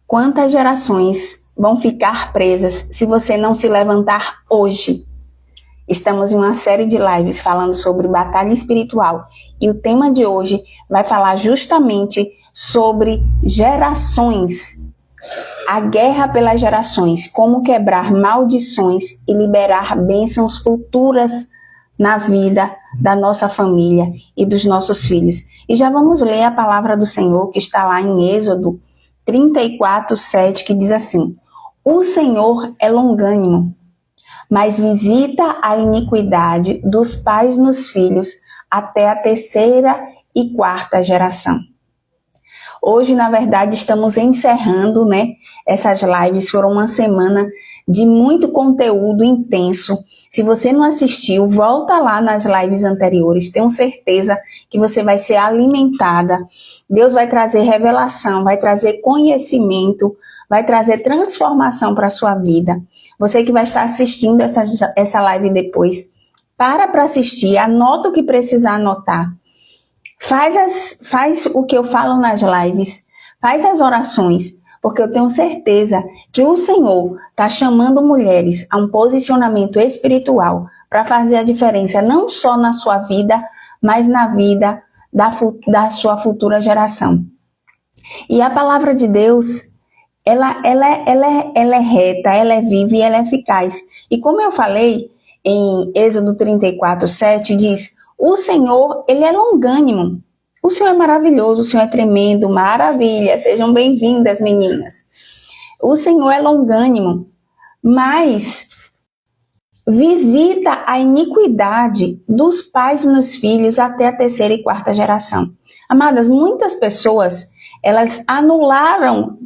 Quantas gerações vão ficar presas se você não se levantar hoje? Estamos em uma série de lives falando sobre batalha espiritual e o tema de hoje vai falar justamente sobre gerações. A guerra pelas gerações, como quebrar maldições e liberar bênçãos futuras na vida da nossa família e dos nossos filhos. E já vamos ler a palavra do Senhor que está lá em Êxodo 34:7, que diz assim: O Senhor é longânimo, mas visita a iniquidade dos pais nos filhos até a terceira e quarta geração. Hoje, na verdade, estamos encerrando, essas lives. Foram uma semana de muito conteúdo intenso. Se você não assistiu, volta lá nas lives anteriores. Tenho certeza que você vai ser alimentada. Deus vai trazer revelação, vai trazer conhecimento, vai trazer transformação para a sua vida. Você que vai estar assistindo essa live depois, para assistir, anota o que precisar anotar. Faz o que eu falo nas lives, faz as orações, porque eu tenho certeza que o Senhor está chamando mulheres a um posicionamento espiritual para fazer a diferença não só na sua vida, mas na vida da sua futura geração. E a palavra de Deus, ela é reta, ela é viva e ela é eficaz. E como eu falei em Êxodo 34:7, diz: o Senhor, ele é longânimo. O Senhor é maravilhoso, o Senhor é tremendo, maravilha. Sejam bem-vindas, meninas. O Senhor é longânimo, mas visita a iniquidade dos pais nos filhos até a terceira e quarta geração. Amadas, muitas pessoas, elas anularam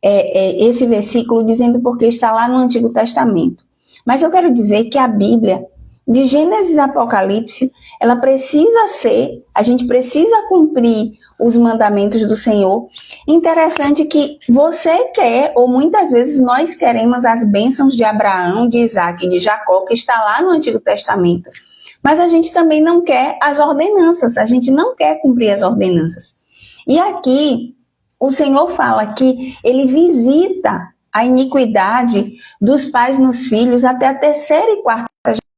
esse versículo dizendo porque está lá no Antigo Testamento. Mas eu quero dizer que a Bíblia, de Gênesis a Apocalipse, ela precisa ser, a gente precisa cumprir os mandamentos do Senhor. Interessante que você quer, ou muitas vezes nós queremos as bênçãos de Abraão, de Isaac e de Jacó, que está lá no Antigo Testamento. Mas a gente também não quer as ordenanças, a gente não quer cumprir as ordenanças. E aqui, o Senhor fala que ele visita a iniquidade dos pais nos filhos até a terceira e quarta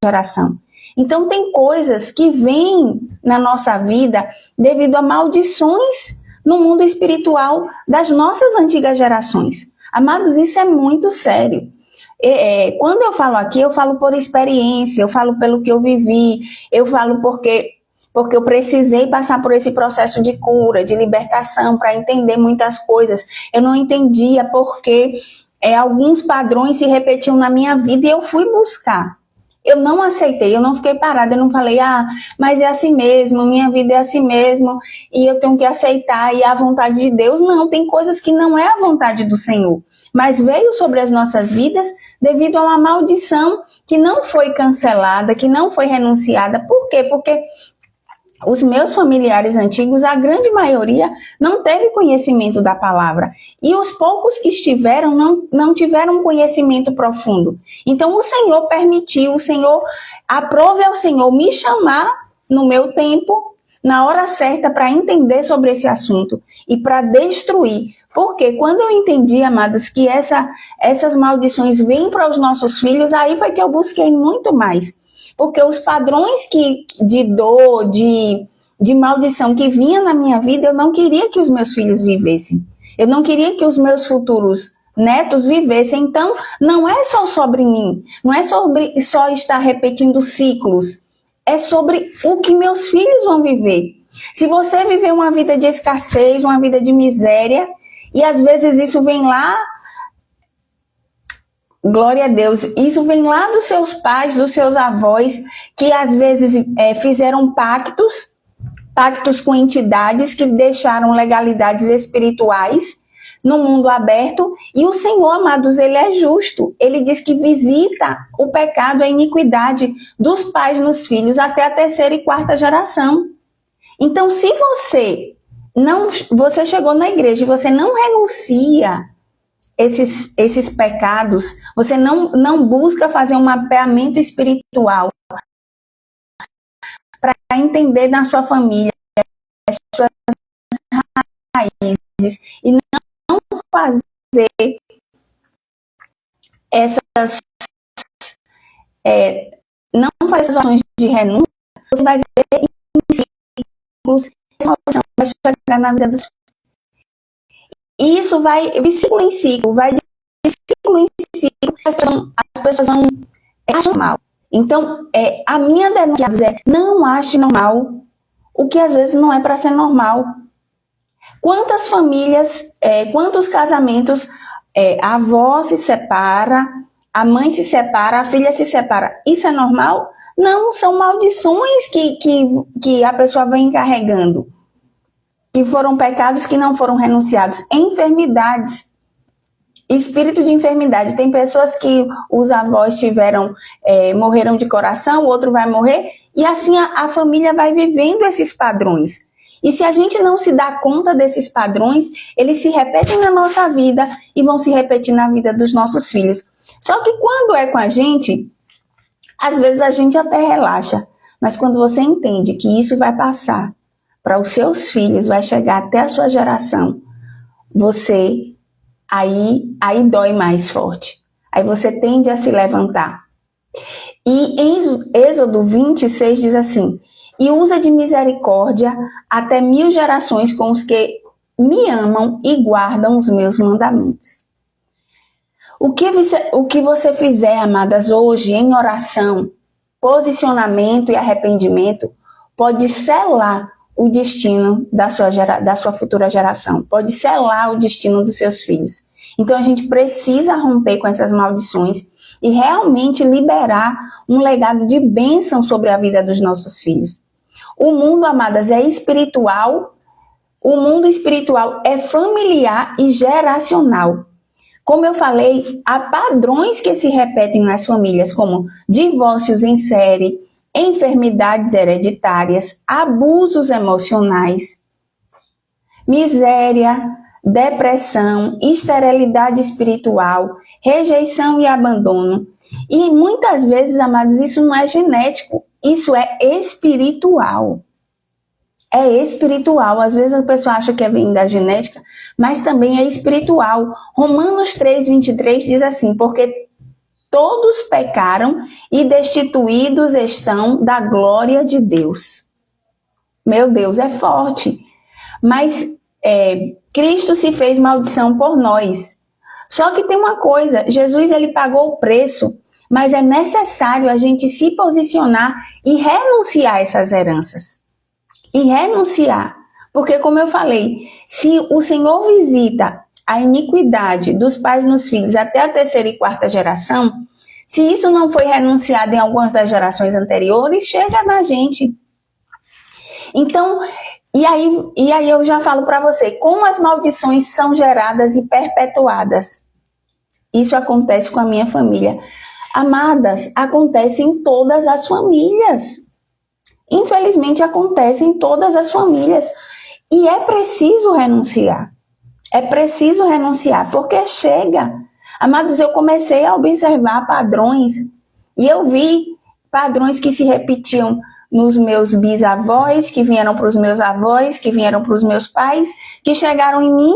geração. Então, tem coisas que vêm na nossa vida devido a maldições no mundo espiritual das nossas antigas gerações. Amados, isso é muito sério. Quando eu falo aqui, eu falo por experiência, eu falo pelo que eu vivi, eu falo porque eu precisei passar por esse processo de cura, de libertação, para entender muitas coisas. Eu não entendia porque alguns padrões se repetiam na minha vida e eu fui buscar. Eu não aceitei, eu não fiquei parada, eu não falei, mas é assim mesmo, minha vida é assim mesmo, e eu tenho que aceitar, e é a vontade de Deus. Não, tem coisas que não é a vontade do Senhor, mas veio sobre as nossas vidas devido a uma maldição que não foi cancelada, que não foi renunciada. Por quê? Porque os meus familiares antigos, a grande maioria, não teve conhecimento da palavra. E os poucos que estiveram, não tiveram conhecimento profundo. Então, o Senhor permitiu, o Senhor, aprove ao Senhor me chamar no meu tempo, na hora certa, para entender sobre esse assunto e para destruir. Porque quando eu entendi, amadas, que essas maldições vêm para os nossos filhos, aí foi que eu busquei muito mais. Porque os padrões de dor, de maldição que vinha na minha vida, eu não queria que os meus filhos vivessem. Eu não queria que os meus futuros netos vivessem. Então, não é só sobre mim. Não é sobre só estar repetindo ciclos. É sobre o que meus filhos vão viver. Se você viver uma vida de escassez, uma vida de miséria, e às vezes isso vem lá, glória a Deus, isso vem lá dos seus pais, dos seus avós, que às vezes fizeram pactos com entidades que deixaram legalidades espirituais no mundo aberto, e o Senhor, amados, ele é justo. Ele diz que visita o pecado, a iniquidade dos pais nos filhos até a terceira e quarta geração. Então, se você chegou na igreja e você não renuncia esses pecados, você não busca fazer um mapeamento espiritual para entender na sua família as suas raízes e não fazer essas, não fazer essas ações de renúncia, você vai ver em ciclos, essa maldição vai chegar na vida dos filhos. E isso vai de ciclo em ciclo, vai de ciclo em ciclo, as pessoas vão achar normal. Então, a minha denúncia é: não ache normal o que às vezes não é para ser normal. Quantas famílias, quantos casamentos, a avó se separa, a mãe se separa, a filha se separa. Isso é normal? Não, são maldições que a pessoa vem carregando, que foram pecados que não foram renunciados. Enfermidades, espírito de enfermidade. Tem pessoas que os avós morreram de coração, o outro vai morrer, e assim a família vai vivendo esses padrões. E se a gente não se dá conta desses padrões, eles se repetem na nossa vida e vão se repetir na vida dos nossos filhos. Só que quando é com a gente, às vezes a gente até relaxa, mas quando você entende que isso vai passar para os seus filhos, vai chegar até a sua geração, aí dói mais forte. Aí você tende a se levantar. E em Êxodo 26 diz assim: e usa de misericórdia até 1000 gerações com os que me amam e guardam os meus mandamentos. O que você fizer, amadas, hoje em oração, posicionamento e arrependimento, pode selar o destino da sua futura geração, pode selar o destino dos seus filhos. Então a gente precisa romper com essas maldições e realmente liberar um legado de bênção sobre a vida dos nossos filhos. O mundo, amadas, é espiritual, o mundo espiritual é familiar e geracional. Como eu falei, há padrões que se repetem nas famílias, como divórcios em série, enfermidades hereditárias, abusos emocionais, miséria, depressão, esterilidade espiritual, rejeição e abandono. E muitas vezes, amados, isso não é genético, isso é espiritual. É espiritual. Às vezes a pessoa acha que vem da genética, mas também é espiritual. Romanos 3:23 diz assim: porque todos pecaram e destituídos estão da glória de Deus. Meu Deus, é forte. Mas Cristo se fez maldição por nós. Só que tem uma coisa, Jesus ele pagou o preço, mas é necessário a gente se posicionar e renunciar a essas heranças. E renunciar. Porque, como eu falei, se o Senhor visita a iniquidade dos pais nos filhos até a 3ª e 4ª geração, se isso não foi renunciado em algumas das gerações anteriores, chega na gente. Então, e aí eu já falo para você, como as maldições são geradas e perpetuadas. Isso acontece com a minha família. Amadas, acontece em todas as famílias. Infelizmente acontece em todas as famílias. E é preciso renunciar. É preciso renunciar, porque chega. Amados, eu comecei a observar padrões. E eu vi padrões que se repetiam nos meus bisavós, que vieram para os meus avós, que vieram para os meus pais, que chegaram em mim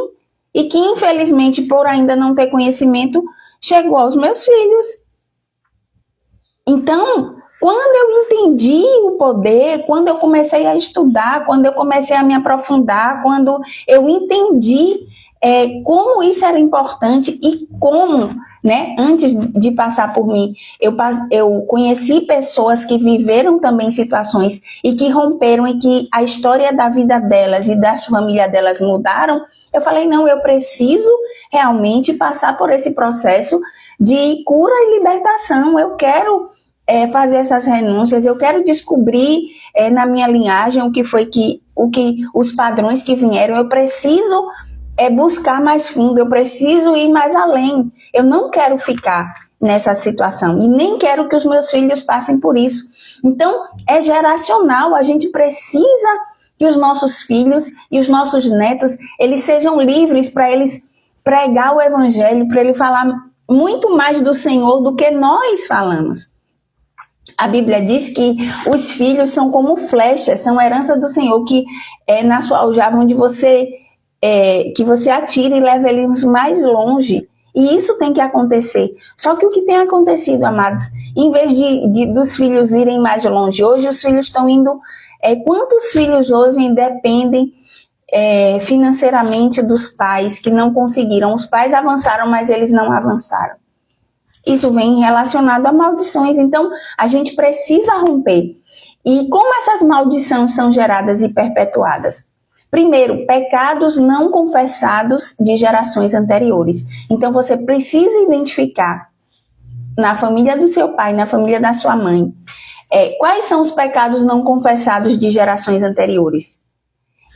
e que, infelizmente, por ainda não ter conhecimento, chegou aos meus filhos. Então, quando eu entendi o poder, quando eu comecei a estudar, quando eu comecei a me aprofundar, quando eu entendi como isso era importante e como, né, antes de passar por mim, eu conheci pessoas que viveram também situações e que romperam e que a história da vida delas e da família delas mudaram, eu falei, não, eu preciso realmente passar por esse processo de cura e libertação, eu quero fazer essas renúncias, eu quero descobrir na minha linhagem o que os padrões que vieram, eu preciso buscar mais fundo, eu preciso ir mais além, eu não quero ficar nessa situação e nem quero que os meus filhos passem por isso. Então, é geracional, a gente precisa que os nossos filhos e os nossos netos, eles sejam livres para eles pregar o evangelho, para ele falar muito mais do Senhor do que nós falamos. A Bíblia diz que os filhos são como flechas, são herança do Senhor, que é na sua aljava onde você que você atire e leve eles mais longe. E isso tem que acontecer. Só que o que tem acontecido, amados, em vez dos filhos irem mais longe, hoje os filhos estão indo... quantos filhos hoje dependem financeiramente dos pais que não conseguiram? Os pais avançaram, mas eles não avançaram. Isso vem relacionado a maldições. Então, a gente precisa romper. E como essas maldições são geradas e perpetuadas? Primeiro, pecados não confessados de gerações anteriores. Então, você precisa identificar na família do seu pai, na família da sua mãe, quais são os pecados não confessados de gerações anteriores.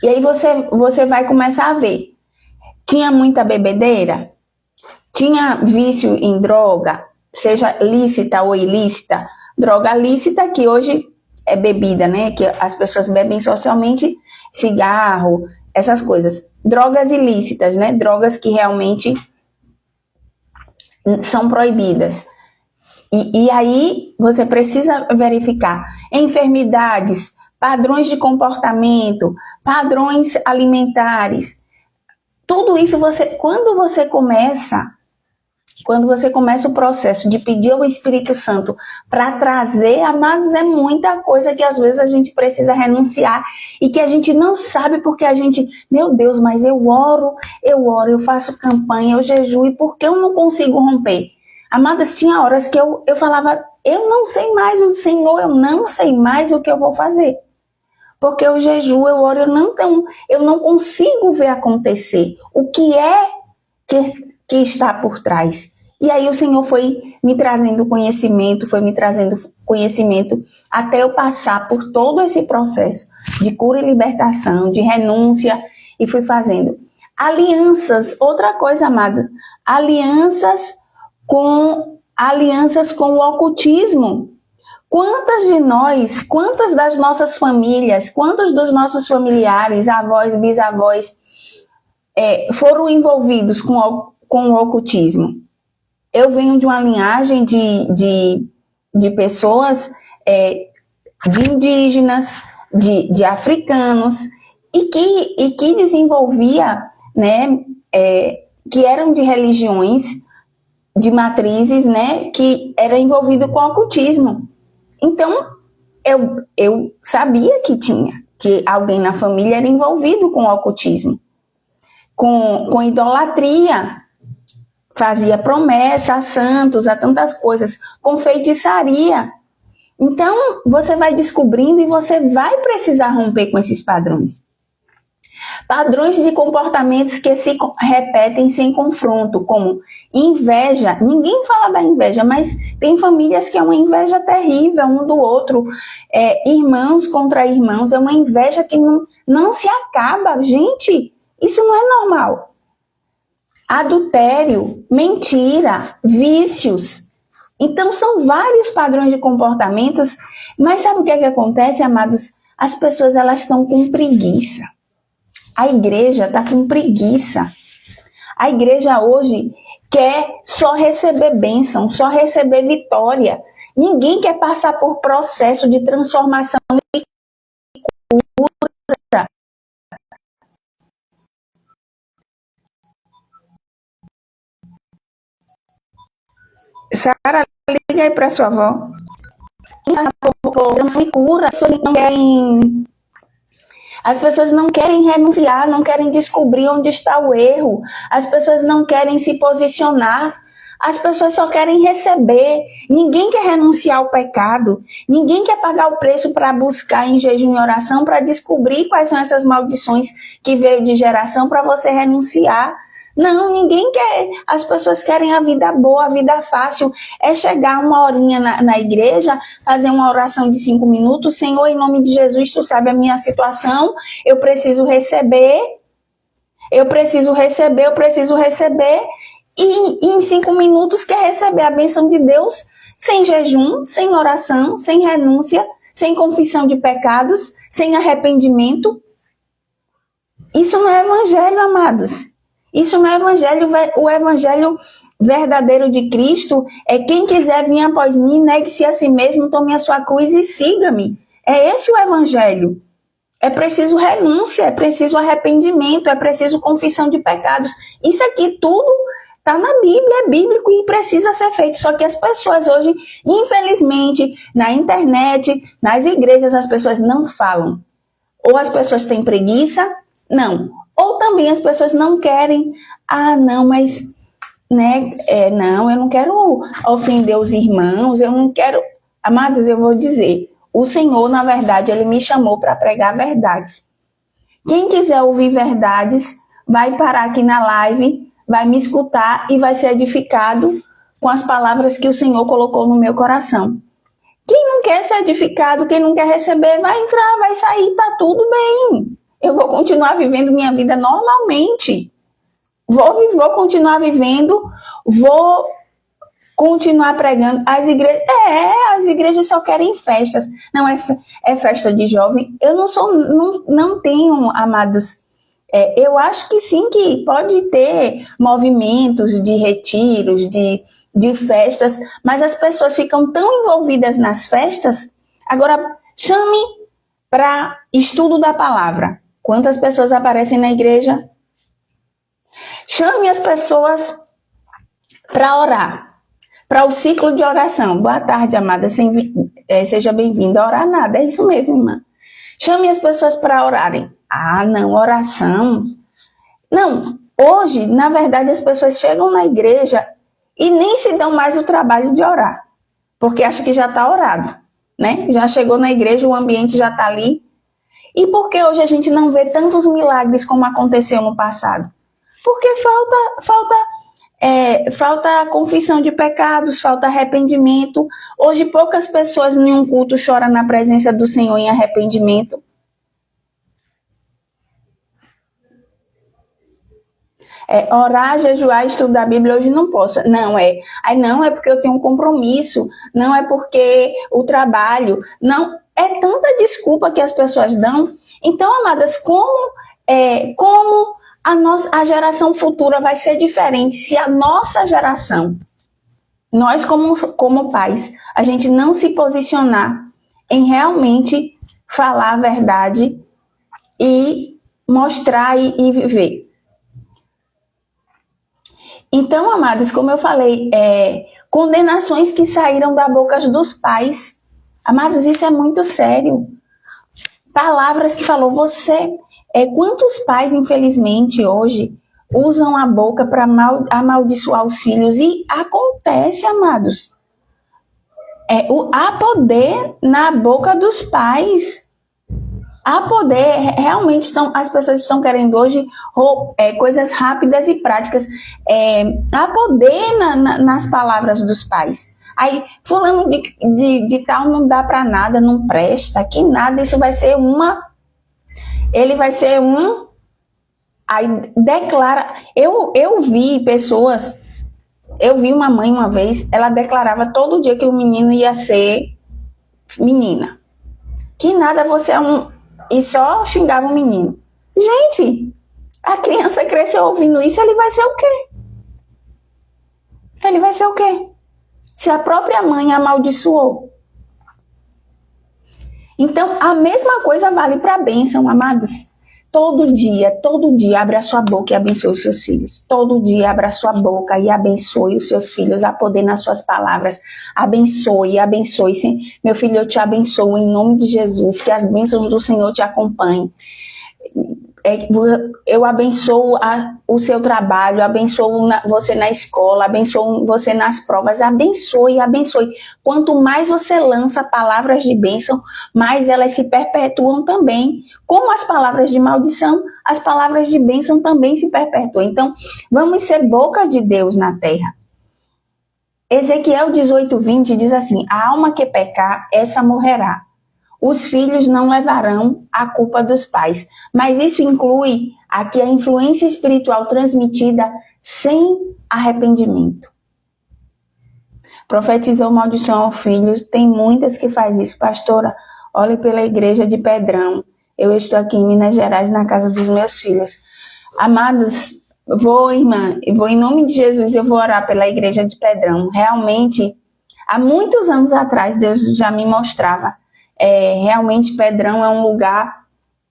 E aí você vai começar a ver. Tinha muita bebedeira? Tinha vício em droga, seja lícita ou ilícita? Droga lícita, que hoje é bebida, né? Que as pessoas bebem socialmente, cigarro, essas coisas. Drogas ilícitas, né? Drogas que realmente são proibidas. E aí você precisa verificar enfermidades, padrões de comportamento, padrões alimentares. Tudo isso quando você começa o processo de pedir ao Espírito Santo para trazer, amados, é muita coisa que às vezes a gente precisa renunciar e que a gente não sabe porque a gente, meu Deus, mas eu oro, eu faço campanha, eu jejuo e por que eu não consigo romper? Amadas, tinha horas que eu falava, eu não sei mais o Senhor, eu não sei mais o que eu vou fazer. Porque eu jejuo, eu oro, eu não consigo ver acontecer o que é que está por trás. E aí o Senhor foi me trazendo conhecimento, até eu passar por todo esse processo de cura e libertação, de renúncia, e fui fazendo. Alianças, outra coisa, amada, alianças com o ocultismo. Quantas das nossas famílias, quantos dos nossos familiares, avós, bisavós, foram envolvidos com o ocultismo? Eu venho de uma linhagem de pessoas, de indígenas, de africanos, e que desenvolvia, né, que eram de religiões, de matrizes, né, que era envolvido com o ocultismo. Então, eu sabia que alguém na família era envolvido com o ocultismo, com idolatria, fazia promessa a santos, a tantas coisas, com feitiçaria. Então, você vai descobrindo e você vai precisar romper com esses padrões. Padrões de comportamentos que se repetem sem confronto, como inveja. Ninguém fala da inveja, mas tem famílias que é uma inveja terrível um do outro. Irmãos contra irmãos, é uma inveja que não se acaba. Gente, isso não é normal. Adultério, mentira, vícios. Então, são vários padrões de comportamentos, mas sabe o que acontece, amados? As pessoas, elas estão com preguiça. A igreja está com preguiça. A igreja hoje quer só receber bênção, só receber vitória. Ninguém quer passar por processo de transformação e cura. Sara, liga aí para sua avó. E cura, as pessoas não querem renunciar, não querem descobrir onde está o erro. As pessoas não querem se posicionar. As pessoas só querem receber. Ninguém quer renunciar ao pecado. Ninguém quer pagar o preço para buscar em jejum e oração, para descobrir quais são essas maldições que veio de geração para você renunciar. Não, ninguém quer. As pessoas querem a vida boa, a vida fácil. É chegar uma horinha na igreja, fazer uma oração de 5 minutos. Senhor, em nome de Jesus, tu sabe a minha situação. Eu preciso receber. E em 5 minutos quer receber a bênção de Deus, sem jejum, sem oração, sem renúncia, sem confissão de pecados, sem arrependimento. Isso não é evangelho, amados. Isso não é evangelho. O evangelho verdadeiro de Cristo é: quem quiser vir após mim, negue-se a si mesmo, tome a sua cruz e siga-me. É esse o evangelho. É preciso renúncia, é preciso arrependimento, é preciso confissão de pecados. Isso aqui tudo está na Bíblia, é bíblico e precisa ser feito. Só que as pessoas hoje, infelizmente, na internet, nas igrejas, as pessoas não falam. Ou as pessoas têm preguiça, não. Ou também as pessoas não querem. Ah, não, mas, né, não, eu não quero ofender os irmãos, eu não quero. Amados, eu vou dizer, o Senhor, na verdade, Ele me chamou para pregar verdades. Quem quiser ouvir verdades, vai parar aqui na live, vai me escutar e vai ser edificado com as palavras que o Senhor colocou no meu coração. Quem não quer ser edificado, quem não quer receber, vai entrar, vai sair, tá tudo bem. Eu vou continuar vivendo minha vida normalmente. Vou continuar vivendo, vou continuar pregando. As igrejas só querem festas. Não é festa de jovem. Eu não tenho, amados. Eu acho que sim, que pode ter movimentos de retiros, de festas, mas as pessoas ficam tão envolvidas nas festas. Agora, chame para estudo da palavra. Quantas pessoas aparecem na igreja? Chame as pessoas para orar, para o ciclo de oração. Boa tarde, amada, seja bem-vinda. Orar nada, é isso mesmo, irmã. Chame as pessoas para orarem. Ah, não, oração. Não, hoje, na verdade, as pessoas chegam na igreja e nem se dão mais o trabalho de orar, porque acham que já está orado, né? Já chegou na igreja, o ambiente já está ali. E por que hoje a gente não vê tantos milagres como aconteceu no passado? Porque falta confissão de pecados, falta arrependimento. Hoje poucas pessoas em um culto choram na presença do Senhor em arrependimento. Orar, jejuar, estudar a Bíblia hoje não posso. Não é porque eu tenho um compromisso, não é porque o trabalho, não, é tanta desculpa que as pessoas dão. Então, amadas, como a geração futura vai ser diferente se a nossa geração, nós como pais, a gente não se posicionar em realmente falar a verdade e mostrar e viver. Então, amados, como eu falei, condenações que saíram da boca dos pais. Amados, isso é muito sério. Palavras que falou você. Quantos pais, infelizmente, hoje, usam a boca para amaldiçoar os filhos? E acontece, amados. Há poder na boca dos pais. Há poder, realmente as pessoas estão querendo hoje coisas rápidas e práticas. Há poder nas palavras dos pais. Aí, fulano de tal não dá para nada, não presta, que nada, isso vai ser ele vai ser aí declara, eu vi pessoas, eu vi uma mãe uma vez, ela declarava todo dia que o menino ia ser menina, que nada, você é e só xingava o menino. Gente, a criança cresceu ouvindo isso, ele vai ser o quê? Ele vai ser o quê? Se a própria mãe amaldiçoou. Então, a mesma coisa vale para a bênção, amadas. Todo dia, abra a sua boca e abençoe os seus filhos. Todo dia, abra a sua boca e abençoe os seus filhos. Há poder nas suas palavras. Abençoe. Sim, meu filho, eu te abençoo em nome de Jesus. Que as bênçãos do Senhor te acompanhem. Eu abençoo o seu trabalho, abençoo você na escola, abençoo você nas provas, abençoe. Quanto mais você lança palavras de bênção, mais elas se perpetuam também. Como as palavras de maldição, as palavras de bênção também se perpetuam. Então, vamos ser boca de Deus na terra. Ezequiel 18:20 diz assim: a alma que pecar, essa morrerá. Os filhos não levarão a culpa dos pais. Mas isso inclui aqui a influência espiritual transmitida sem arrependimento. Profetizou maldição aos filhos. Tem muitas que faz isso. Pastora, olhe pela igreja de Pedrão. Eu estou aqui em Minas Gerais, na casa dos meus filhos. Amados, irmã, em nome de Jesus, eu vou orar pela igreja de Pedrão. Realmente, há muitos anos atrás, Deus já me mostrava. Realmente Pedrão é um lugar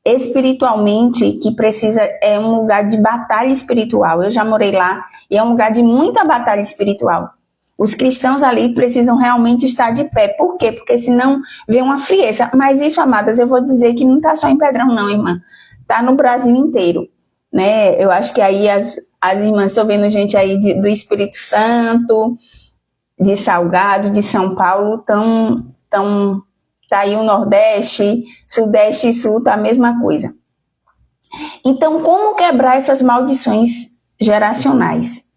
espiritualmente, que precisa, é um lugar de batalha espiritual. Eu já morei lá e é um lugar de muita batalha espiritual. Os cristãos ali precisam realmente estar de pé. Por quê? Porque senão vem uma frieza. Mas isso, amadas, eu vou dizer que não está só em Pedrão, não, irmã. Está no Brasil inteiro, né? Eu acho que aí as irmãs, estou vendo gente aí do Espírito Santo, de Salgado, de São Paulo, tá aí o Nordeste, Sudeste e Sul, tá a mesma coisa. Então, como quebrar essas maldições geracionais?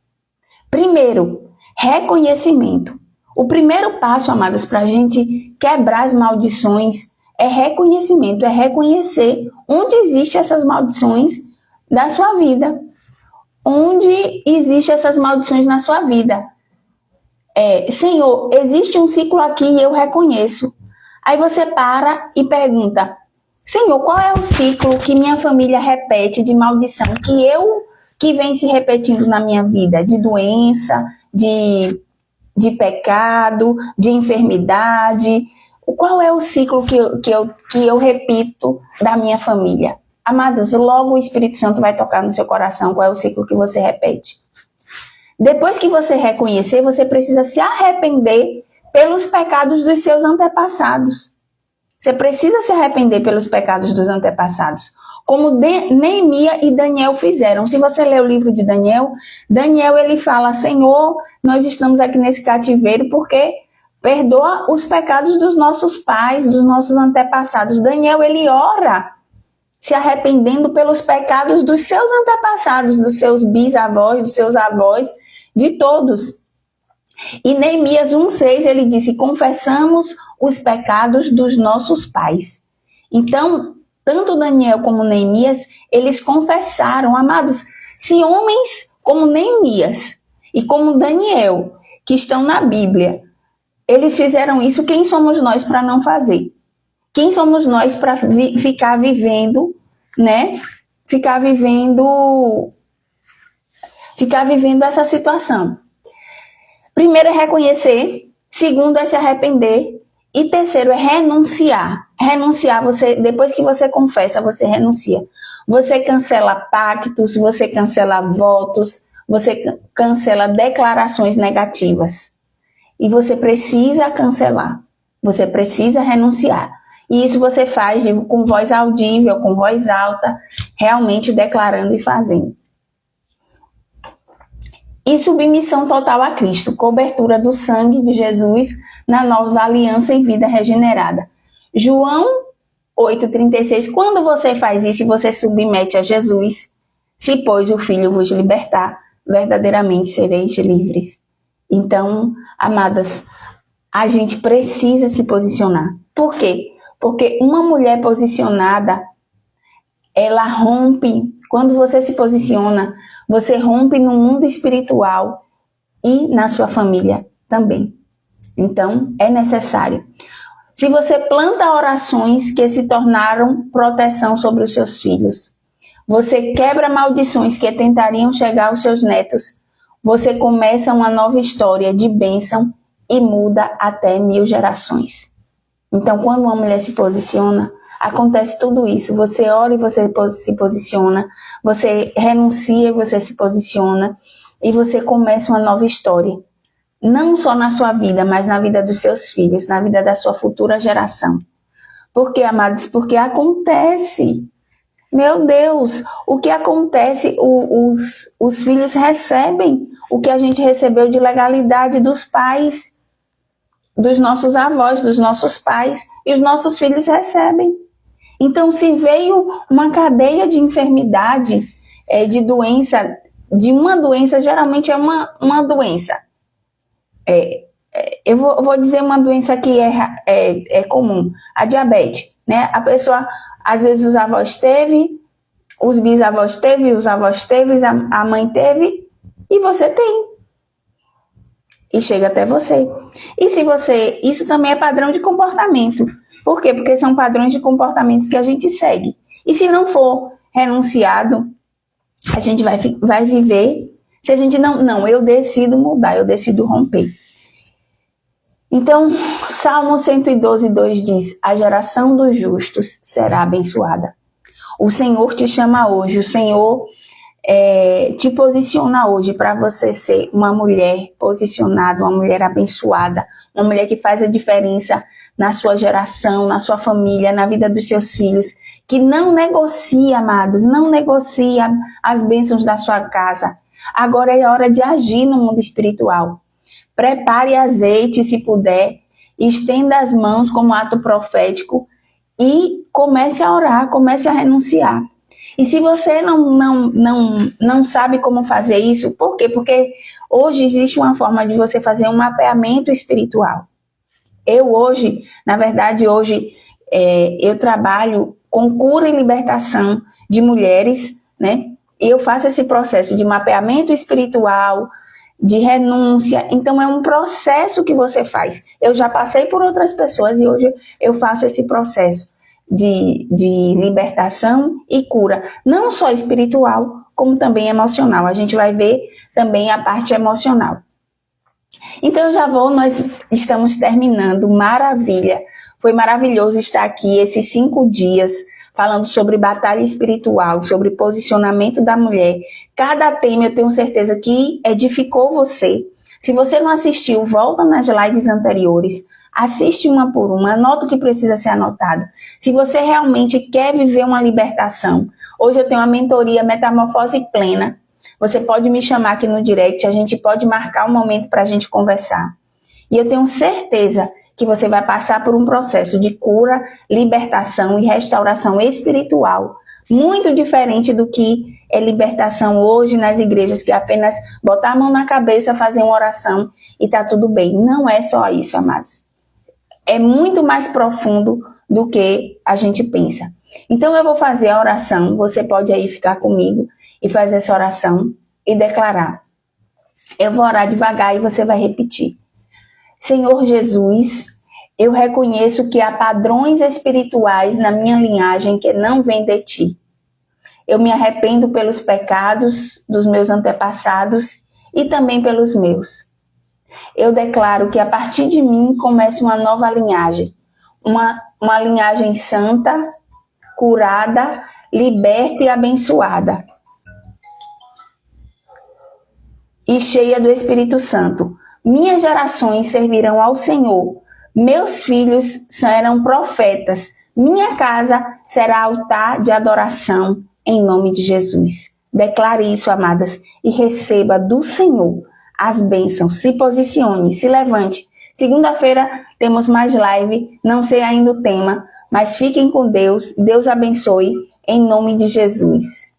Primeiro, reconhecimento. O primeiro passo, amadas, para a gente quebrar as maldições é reconhecimento, é reconhecer onde existem essas maldições da sua vida. Onde existem essas maldições na sua vida. Senhor, existe um ciclo aqui e eu reconheço. Aí você para e pergunta, Senhor, qual é o ciclo que minha família repete de maldição, que vem se repetindo na minha vida, de doença, de pecado, de enfermidade? Qual é o ciclo que eu repito da minha família? Amadas, logo o Espírito Santo vai tocar no seu coração qual é o ciclo que você repete. Depois que você reconhecer, você precisa se arrepender pelos pecados dos seus antepassados. Você precisa se arrepender pelos pecados dos antepassados. Como Neemias e Daniel fizeram. Se você ler o livro de Daniel, ele fala, Senhor, nós estamos aqui nesse cativeiro porque perdoa os pecados dos nossos pais, dos nossos antepassados. Daniel, ele ora se arrependendo pelos pecados dos seus antepassados, dos seus bisavós, dos seus avós, de todos. E Neemias 1,6, ele disse, confessamos os pecados dos nossos pais. Então, tanto Daniel como Neemias, eles confessaram, amados, se homens como Neemias e como Daniel, que estão na Bíblia, eles fizeram isso, quem somos nós para não fazer? Quem somos nós para ficar vivendo, né? Ficar vivendo essa situação. Primeiro é reconhecer, segundo é se arrepender e terceiro é renunciar. Renunciar, depois que você confessa, você renuncia. Você cancela pactos, você cancela votos, você cancela declarações negativas. E você precisa cancelar, você precisa renunciar. E isso você faz com voz audível, com voz alta, realmente declarando e fazendo. E submissão total a Cristo, cobertura do sangue de Jesus na nova aliança e vida regenerada. João 8,36, quando você faz isso e você submete a Jesus, se pois o Filho vos libertar, verdadeiramente sereis livres. Então, amadas, a gente precisa se posicionar. Por quê? Porque uma mulher posicionada, ela rompe, quando você se posiciona, você rompe no mundo espiritual e na sua família também. Então, é necessário. Se você planta orações que se tornaram proteção sobre os seus filhos, você quebra maldições que tentariam chegar aos seus netos, você começa uma nova história de bênção e muda até 1000 gerações. Então, quando uma mulher se posiciona, acontece tudo isso. Você ora e você se posiciona, você renuncia e você se posiciona, e você começa uma nova história. Não só na sua vida, mas na vida dos seus filhos, na vida da sua futura geração. Por quê, amados? Porque acontece. Meu Deus, o que acontece? Os filhos recebem o que a gente recebeu de legalidade dos pais, dos nossos avós, dos nossos pais, e os nossos filhos recebem. Então, se veio uma cadeia de enfermidade, de doença, de uma doença, geralmente é uma doença. Eu vou dizer uma doença que é comum, a diabetes, né? A pessoa, às vezes os avós teve, os bisavós teve, os avós teve, a mãe teve, e você tem. E chega até você. E se você, isso também é padrão de comportamento. Por quê? Porque são padrões de comportamentos que a gente segue. E se não for renunciado, a gente vai viver. Se a gente não, eu decido mudar, eu decido romper. Então, Salmo 112, 2 diz, a geração dos justos será abençoada. O Senhor te chama hoje, o Senhor te posiciona hoje para você ser uma mulher posicionada, uma mulher abençoada, uma mulher que faz a diferença na sua geração, na sua família, na vida dos seus filhos, que não negocia, amados, não negocia as bênçãos da sua casa. Agora é hora de agir no mundo espiritual. Prepare azeite, se puder, estenda as mãos como ato profético e comece a orar, comece a renunciar. E se você não sabe como fazer isso, por quê? Porque hoje existe uma forma de você fazer um mapeamento espiritual. Na verdade, eu trabalho com cura e libertação de mulheres, né? Eu faço esse processo de mapeamento espiritual, de renúncia. Então, é um processo que você faz. Eu já passei por outras pessoas e hoje eu faço esse processo de libertação e cura, não só espiritual, como também emocional. A gente vai ver também a parte emocional. Então, nós estamos terminando, maravilha. Foi maravilhoso estar aqui esses 5 dias falando sobre batalha espiritual, sobre posicionamento da mulher. Cada tema eu tenho certeza que edificou você. Se você não assistiu, volta nas lives anteriores, assiste uma por uma, anota o que precisa ser anotado. Se você realmente quer viver uma libertação, hoje eu tenho uma mentoria Metamorfose Plena. Você pode me chamar aqui no direct, a gente pode marcar um momento para a gente conversar. E eu tenho certeza que você vai passar por um processo de cura, libertação e restauração espiritual, muito diferente do que é libertação hoje nas igrejas, que é apenas botar a mão na cabeça, fazer uma oração e tá tudo bem. Não é só isso, amados. É muito mais profundo do que a gente pensa. Então eu vou fazer a oração, você pode aí ficar comigo e fazer essa oração e declarar. Eu vou orar devagar e você vai repetir. Senhor Jesus, eu reconheço que há padrões espirituais na minha linhagem que não vêm de ti. Eu me arrependo pelos pecados dos meus antepassados e também pelos meus. Eu declaro que a partir de mim começa uma nova linhagem, uma linhagem santa, curada, liberta e abençoada. E cheia do Espírito Santo. Minhas gerações servirão ao Senhor. Meus filhos serão profetas. Minha casa será altar de adoração em nome de Jesus. Declare isso, amadas, e receba do Senhor as bênçãos. Se posicione, se levante. Segunda-feira temos mais live. Não sei ainda o tema, mas fiquem com Deus. Deus abençoe em nome de Jesus.